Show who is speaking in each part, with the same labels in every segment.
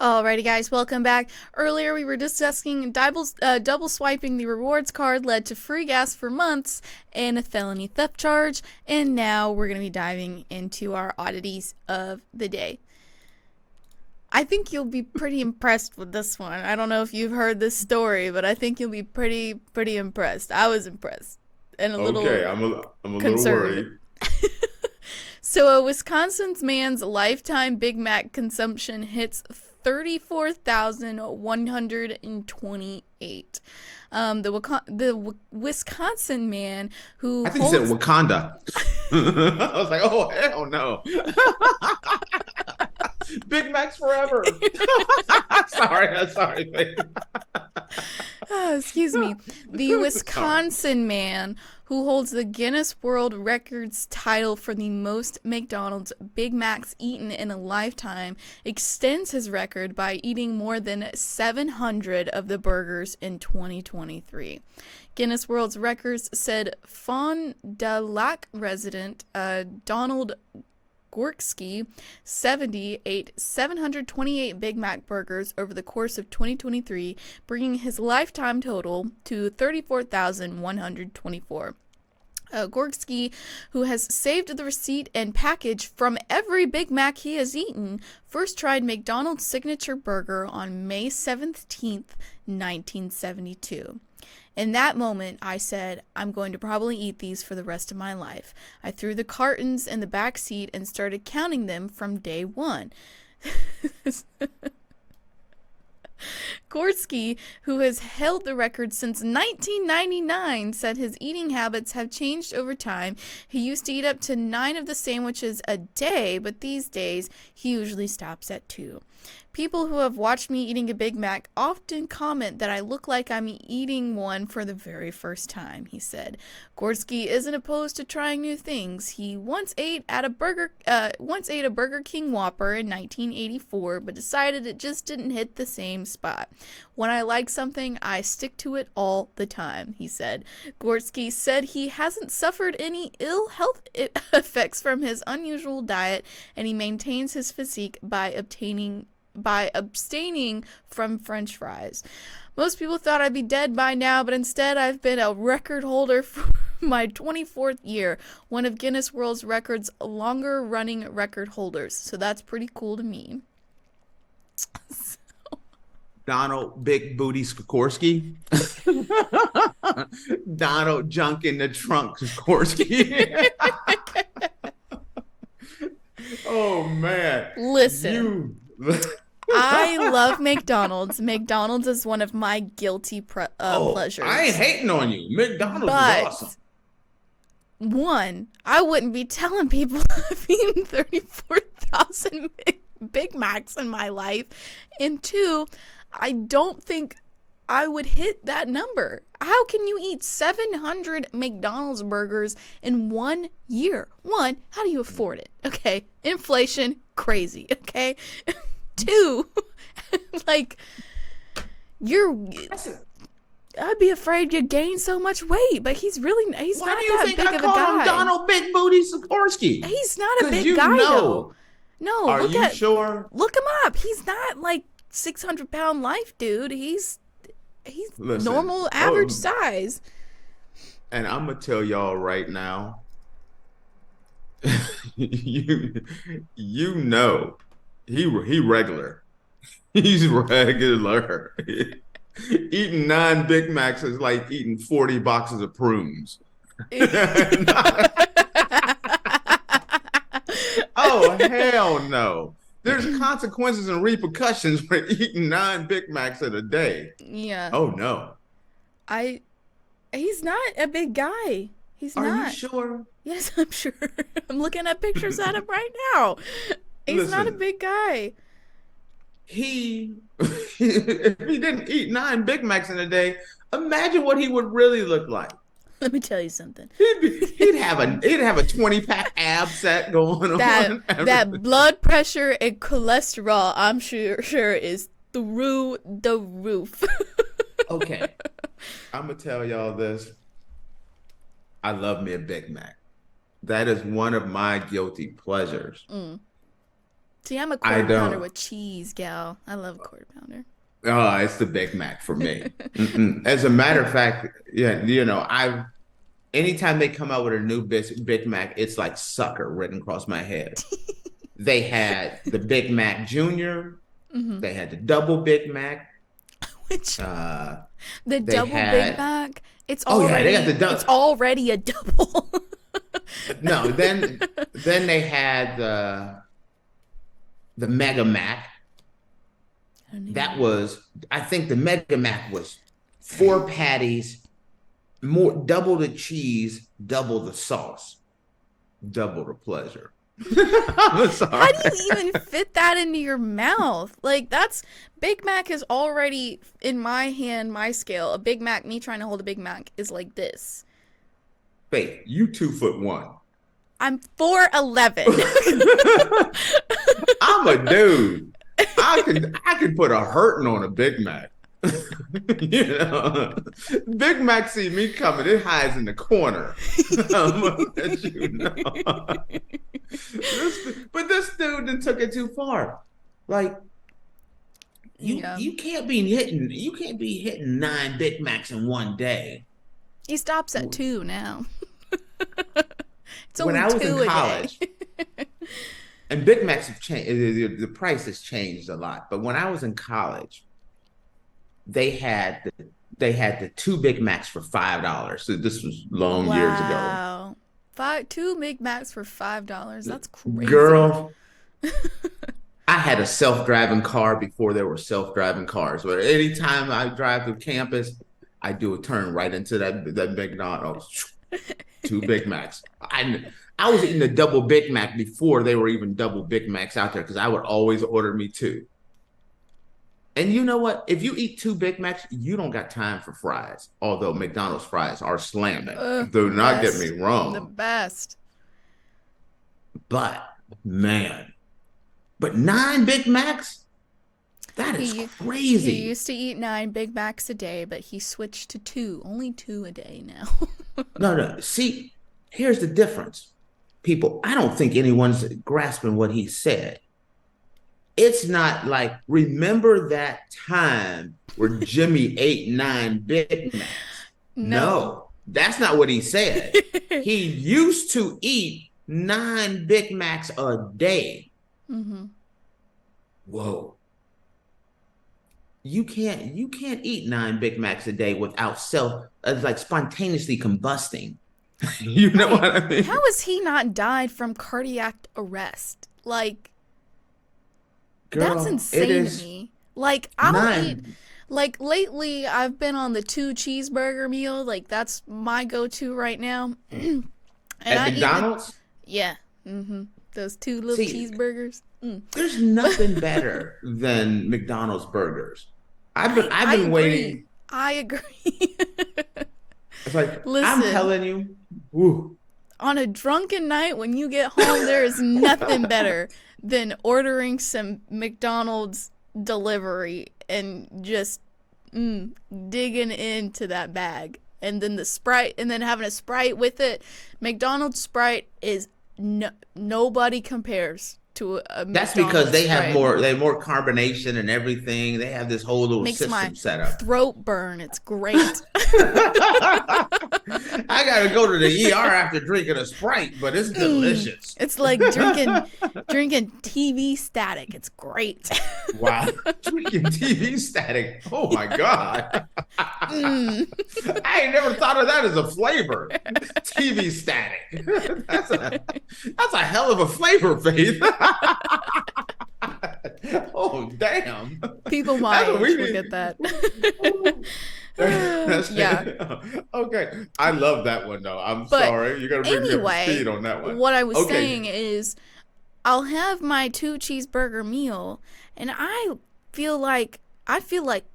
Speaker 1: Alrighty, guys, welcome back. Earlier, we were discussing double swiping the rewards card led to free gas for months and a felony theft charge, and now we're going to be diving into our oddities of the day. I think you'll be pretty impressed with this one. I don't know if you've heard this story, but I think you'll be pretty impressed. I was impressed and a little
Speaker 2: Okay, I'm a little
Speaker 1: concerned.
Speaker 2: worried.
Speaker 1: So, a Wisconsin man's lifetime Big Mac consumption hits 34,128. The Wisconsin man who
Speaker 2: I think you said
Speaker 1: holds
Speaker 2: Wakanda. I was like, oh hell no. Big Macs forever. sorry, babe.
Speaker 1: excuse me, the
Speaker 2: Sorry.
Speaker 1: Wisconsin man who holds the Guinness World Records title for the most McDonald's Big Macs eaten in a lifetime extends his record by eating more than 700 of the burgers in 2023. Guinness World Records said Fond du Lac resident Donald Gorske, 70, ate 728 Big Mac burgers over the course of 2023, bringing his lifetime total to 34,124. Gorske, who has saved the receipt and package from every Big Mac he has eaten, first tried McDonald's signature burger on May 17th, 1972. In that moment, I said, I'm going to probably eat these for the rest of my life. I threw the cartons in the back seat and started counting them from day one. Gorske, who has held the record since 1999, said his eating habits have changed over time. He used to eat up to 9 of the sandwiches a day, but these days he usually stops at 2. People who have watched me eating a Big Mac often comment that I look like I'm eating one for the very first time, he said. Gorske isn't opposed to trying new things. He once ate a Burger King Whopper in 1984, but decided it just didn't hit the same spot. When I like something, I stick to it all the time, he said. Gorske said he hasn't suffered any ill health effects from his unusual diet, and he maintains his physique by abstaining from French fries. Most people thought I'd be dead by now, but instead I've been a record holder for my 24th year, one of Guinness World Records' longer running record holders. So that's pretty cool to me.
Speaker 2: Donald Big Booty Skorsky. Donald Junk in the Trunk Skorsky. Oh man.
Speaker 1: Listen. I love McDonald's. McDonald's is one of my guilty pleasures.
Speaker 2: I ain't hating on you. McDonald's
Speaker 1: but,
Speaker 2: is awesome.
Speaker 1: One, I wouldn't be telling people I've eaten 34,000 Big Macs in my life. And two, I don't think I would hit that number. How can you eat 700 McDonald's burgers in 1 year? One, how do you afford it? Okay, inflation, crazy, okay? Two, like, I'd be afraid you'd gain so much weight, but he's not that big of a guy. Why do you think I call him
Speaker 2: Donald Big Booty Skorsky?
Speaker 1: He's not a big guy, though. No,
Speaker 2: are you sure?
Speaker 1: Look him up. He's not like 600-pound life, dude. He's normal, average size.
Speaker 2: And I'm gonna tell y'all right now, you know, he regular. He's regular. Eating 9 Big Macs is like eating 40 boxes of prunes. Oh hell no. There's consequences and repercussions for eating 9 Big Macs in a day.
Speaker 1: Yeah.
Speaker 2: Oh no.
Speaker 1: He's not a big guy. He's not.
Speaker 2: Are you sure?
Speaker 1: Yes, I'm sure. I'm looking at pictures at him right now. He's not a big guy.
Speaker 2: If he didn't eat 9 Big Macs in a day, imagine what he would really look like.
Speaker 1: Let me tell you something.
Speaker 2: He'd have a 20-pack ab set going on.
Speaker 1: That blood pressure and cholesterol, I'm sure is through the roof.
Speaker 2: Okay, I'm gonna tell y'all this. I love me a Big Mac. That is one of my guilty pleasures.
Speaker 1: See, I'm a
Speaker 2: I
Speaker 1: quarter pounder
Speaker 2: don't.
Speaker 1: with cheese, gal. I love a quarter pounder.
Speaker 2: Oh, it's the Big Mac for me. As a matter of fact, yeah, I've anytime they come out with a new Big Mac, it's like sucker written across my head. They had the Big Mac Junior.
Speaker 1: Mm-hmm.
Speaker 2: They had the double Big Mac.
Speaker 1: Which
Speaker 2: Uh,
Speaker 1: the
Speaker 2: they
Speaker 1: double Big
Speaker 2: had.
Speaker 1: Mac,
Speaker 2: Oh yeah, they got the double.
Speaker 1: it's already a double.
Speaker 2: No, then they had the Mega Mac. That was, I think the Mega Mac was 4 patties, double the cheese, double the sauce, double the pleasure. I'm sorry.
Speaker 1: How do you even fit that into your mouth? Like, Big Mac is already, in my hand, my scale. A Big Mac, me trying to hold a Big Mac is like this.
Speaker 2: Faith, you 2'1".
Speaker 1: I'm 4'11".
Speaker 2: I'm a dude. I could put a hurting on a Big Mac. Big Mac see me coming, it hides in the corner. I'm gonna let you know. But this dude then took it too far. Like you can't be hitting 9 Big Macs in one day.
Speaker 1: He stops at 2 now. It's
Speaker 2: when
Speaker 1: only
Speaker 2: I was
Speaker 1: 2
Speaker 2: in college, and Big Macs have changed. The price has changed a lot. But when I was in college, they had the 2 Big Macs for $5. So this was long years ago.
Speaker 1: Wow, 2 Big Macs for $5. That's crazy.
Speaker 2: Girl, I had a self-driving car before there were self-driving cars. But anytime I drive through campus, I do a turn right into that McDonald's. 2 Big Macs. I was eating the double Big Mac before they were even double Big Macs out there because I would always order me 2. And you know what? If you eat 2 Big Macs, you don't got time for fries. Although McDonald's fries are slamming. Do not get me wrong.
Speaker 1: The best.
Speaker 2: But, man. But 9 Big Macs? That is crazy.
Speaker 1: He used to eat 9 Big Macs a day, but he switched to 2. Only 2 a day now.
Speaker 2: No. See, here's the difference. People, I don't think anyone's grasping what he said. It's not like, remember that time where Jimmy ate 9 Big Macs? No, that's not what he said. He used to eat 9 Big Macs a day.
Speaker 1: Mm-hmm.
Speaker 2: Whoa. You can't eat 9 Big Macs a day without spontaneously combusting. You know what I mean?
Speaker 1: How has he not died from cardiac arrest? Like,
Speaker 2: girl,
Speaker 1: that's insane to me. Like, like, lately I've been on the 2 cheeseburger meal. Like, that's my go-to right now. And
Speaker 2: at McDonald's?
Speaker 1: Yeah. Mm-hmm. Those 2 little cheeseburgers.
Speaker 2: There's nothing better than McDonald's burgers. I've been waiting.
Speaker 1: I agree.
Speaker 2: It's like,
Speaker 1: listen,
Speaker 2: I'm telling you, woo.
Speaker 1: On a drunken night when you get home, there is nothing better than ordering some McDonald's delivery and just digging into that bag. And then the Sprite, and then having a Sprite with it. McDonald's Sprite is nobody compares to a McDonald's.
Speaker 2: That's because they have
Speaker 1: Sprite.
Speaker 2: more carbonation and everything. They have this whole little system set up.
Speaker 1: Throat burn. It's great.
Speaker 2: I gotta go to the ER after drinking a Sprite, but it's delicious.
Speaker 1: It's like drinking TV static. It's great.
Speaker 2: Wow, drinking TV static. Oh my god. I ain't never thought of that as a flavor. TV static. That's a hell of a flavor, Faith. Oh damn.
Speaker 1: People my age will get that. Yeah.
Speaker 2: Okay. I love that one though. I'm sorry. You're gonna bring me up to speed on that one.
Speaker 1: What I was saying is I'll have my 2 cheeseburger meal and I feel like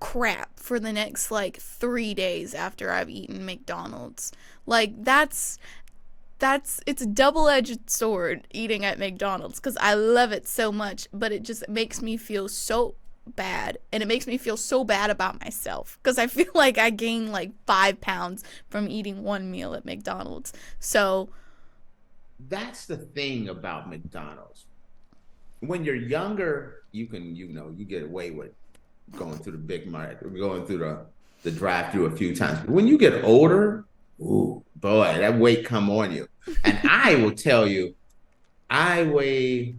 Speaker 1: crap for the next 3 days after I've eaten McDonald's. Like it's a double-edged sword eating at McDonald's because I love it so much, but it just makes me feel so bad, and it makes me feel so bad about myself because I feel like I gained 5 pounds from eating one meal at McDonald's. So
Speaker 2: that's the thing about McDonald's. when you're younger, you can, you get away with going through the big market, going through the drive-through a few times. But when you get older, ooh, boy, that weight come on you. And I will tell you, I weigh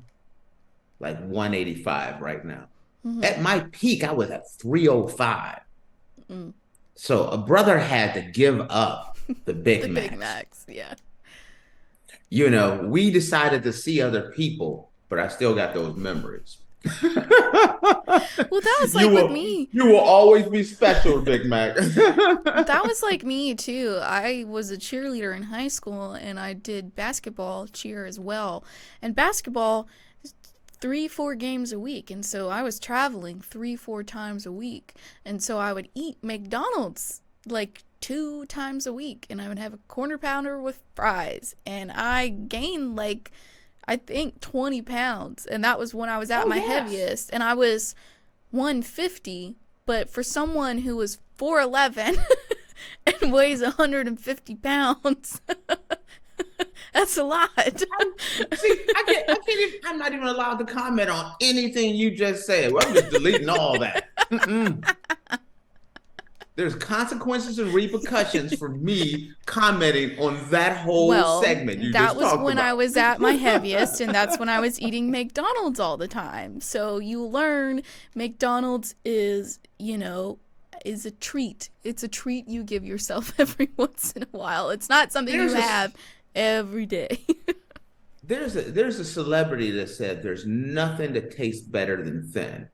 Speaker 2: like 185 right now. Mm-hmm. At my peak, I was at 305. Mm. So a brother had to give up the Big Macs.
Speaker 1: Big Macs, yeah.
Speaker 2: We decided to see other people, but I still got those memories.
Speaker 1: Well, that was like with me.
Speaker 2: You will always be special, Big Mac.
Speaker 1: That was like me too. I was a cheerleader in high school, and I did basketball cheer as well. And basketball, 3-4 games a week, and so I was traveling 3-4 times a week, and so I would eat McDonald's like 2 times a week, and I would have a quarter pounder with fries, and I gained like, I think 20 pounds, and that was when I was at my heaviest, and I was 150, but for someone who was 4'11" and weighs 150 pounds, that's a lot.
Speaker 2: I'm not even allowed to comment on anything you just said. Well, I'm just deleting all that. There's consequences and repercussions for me commenting on that whole segment you just talked about.
Speaker 1: That was when I was at my heaviest, and that's when I was eating McDonald's all the time. So you learn McDonald's is a treat. It's a treat you give yourself every once in a while. It's not something you have every day.
Speaker 2: There's a celebrity that said there's nothing that tastes better than thin.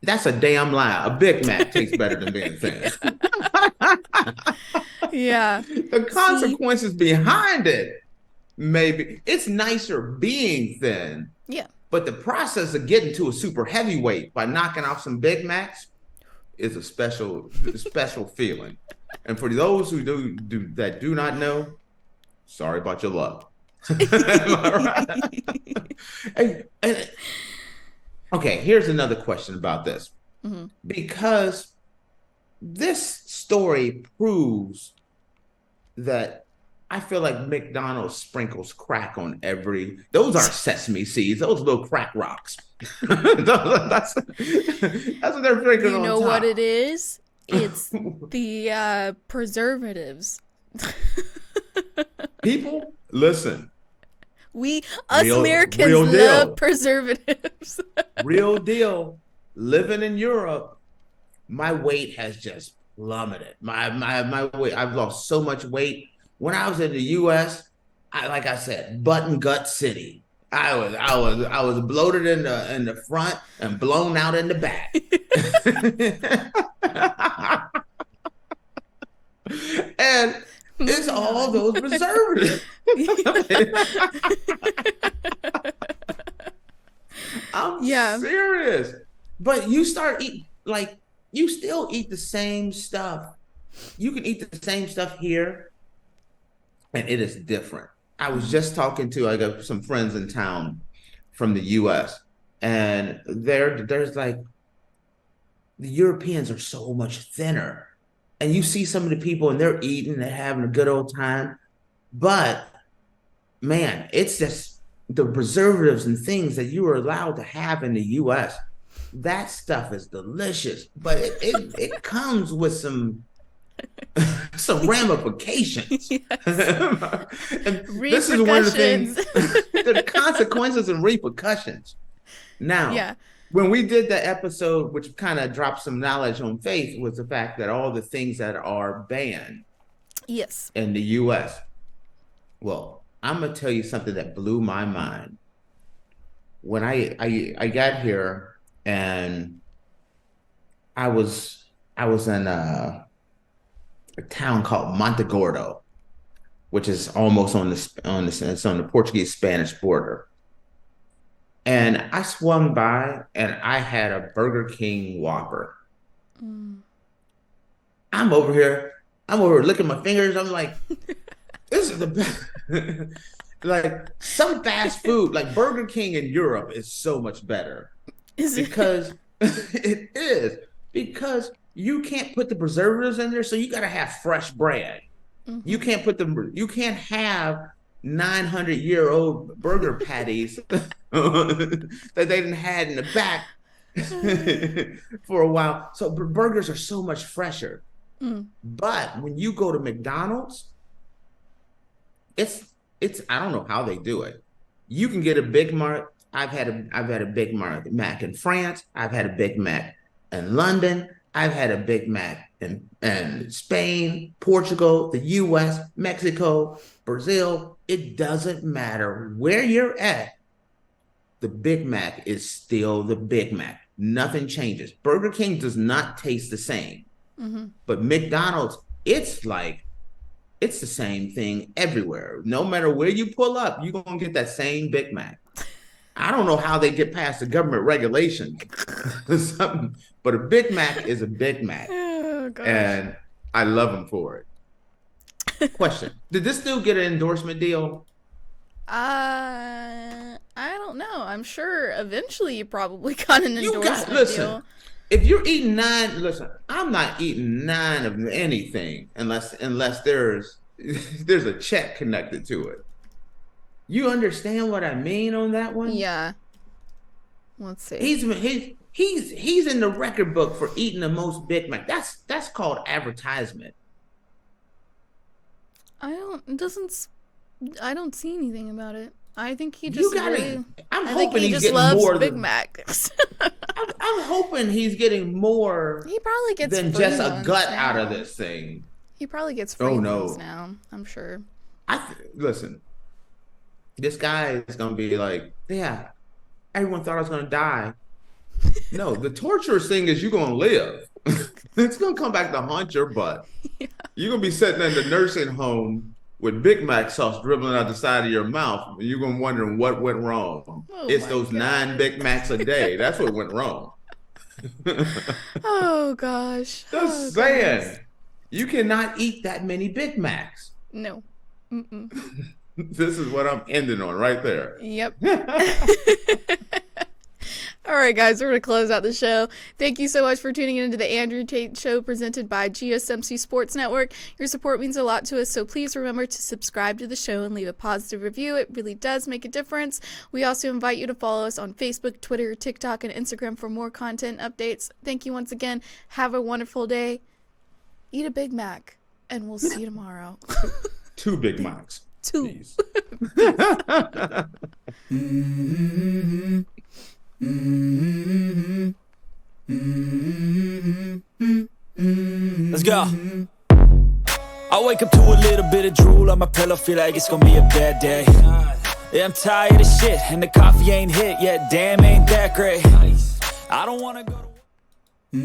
Speaker 2: That's a damn lie. A Big Mac tastes better than being thin.
Speaker 1: Yeah.
Speaker 2: The consequences behind it, maybe it's nicer being thin.
Speaker 1: Yeah.
Speaker 2: But the process of getting to a super heavyweight by knocking off some Big Macs is a special feeling. And for those who do not know, sorry about your luck. Okay, here's another question about this. Mm-hmm. Because this story proves that I feel like McDonald's sprinkles crack on those aren't sesame seeds, those little crack rocks. that's what they're sprinkling on top. You know
Speaker 1: what it is? It's the preservatives.
Speaker 2: People, listen.
Speaker 1: Us Americans love preservatives.
Speaker 2: Real deal. Living in Europe, my weight has just plummeted. My weight, I've lost so much weight. When I was in the U.S., like I said, butt and gut city. I was bloated in the front and blown out in the back. And it's all those preservatives. I'm serious. But you start eating, you still eat the same stuff. You can eat the same stuff here, and it is different. I was just talking to, I got some friends in town from the U.S., and there's like, the Europeans are so much thinner. And you see some of the people, and they're eating, they're having a good old time. But, man, it's just the preservatives and things that you are allowed to have in the U.S. That stuff is delicious, but it comes with some ramifications.
Speaker 1: Yes.
Speaker 2: And this is one of the things, the consequences and repercussions. Now, when we did the episode, which kind of dropped some knowledge on faith, was the fact that all the things that are banned in the U.S. Well, I'm going to tell you something that blew my mind. When I got here, and I was in a town called Montegordo, which is almost on the Portuguese-Spanish border. And I swung by, and I had a Burger King Whopper. Mm. I'm over here licking my fingers. I'm like, this is the best. Like, some fast food, like Burger King in Europe is so much better. Because it is. Because you can't put the preservatives in there, so you got to have fresh bread. Mm-hmm. You can't have 900-year-old burger patties that they didn't had in the back for a while. So burgers are so much fresher. But when you go to McDonald's, it's I don't know how they do it. You can get a Big Mac. I've had a Big Mac in France. I've had a Big Mac in London. I've had a Big Mac in Spain, Portugal, the US, Mexico, Brazil. It doesn't matter where you're at. The Big Mac is still the Big Mac. Nothing changes. Burger King does not taste the same. But McDonald's, it's the same thing everywhere. No matter where you pull up, you're going to get that same Big Mac. I don't know how they get past the government regulations, but a Big Mac is a Big Mac. Oh, gosh. And I love them for it. Question: did this dude get an endorsement deal?
Speaker 1: I don't know. I'm sure eventually you probably got an endorsement deal.
Speaker 2: If you're eating 9, listen, I'm not eating 9 of anything unless there's a check connected to it. You understand what I mean on that one?
Speaker 1: Yeah. Let's see.
Speaker 2: He's in the record book for eating the most Big Mac. That's called advertisement.
Speaker 1: I don't see anything about it. I think he just
Speaker 2: I'm hoping he's getting more
Speaker 1: Big Macs.
Speaker 2: I'm hoping he's getting more.
Speaker 1: He probably gets
Speaker 2: than
Speaker 1: free
Speaker 2: just a gut
Speaker 1: now.
Speaker 2: out of this thing.
Speaker 1: He probably gets free ones now. I'm sure.
Speaker 2: Listen, this guy is gonna be like, yeah, everyone thought I was gonna die. No, the torturous thing is you're gonna live. It's gonna come back to haunt your butt. Yeah. You're gonna be sitting in the nursing home with Big Mac sauce dribbling out the side of your mouth. And you're gonna wondering what went wrong. It's those 9 Big Macs a day. That's what went wrong.
Speaker 1: Oh gosh.
Speaker 2: Just saying. Goodness. You cannot eat that many Big Macs.
Speaker 1: No.
Speaker 2: This is what I'm ending on right there.
Speaker 1: Yep. All right, guys, we're going to close out the show. Thank you so much for tuning into the Andrew Tate Show presented by GSMC Sports Network. Your support means a lot to us, so please remember to subscribe to the show and leave a positive review. It really does make a difference. We also invite you to follow us on Facebook, Twitter, TikTok, and Instagram for more content updates. Thank you once again. Have a wonderful day. Eat a Big Mac, and we'll see you tomorrow.
Speaker 2: 2 Big Macs.
Speaker 1: 2.
Speaker 3: Let's go. I wake up to a little bit of drool on my pillow, feel like it's gonna be a bad day. Yeah, I'm tired of shit, and the coffee ain't hit yet. Damn, ain't that great. I don't wanna go to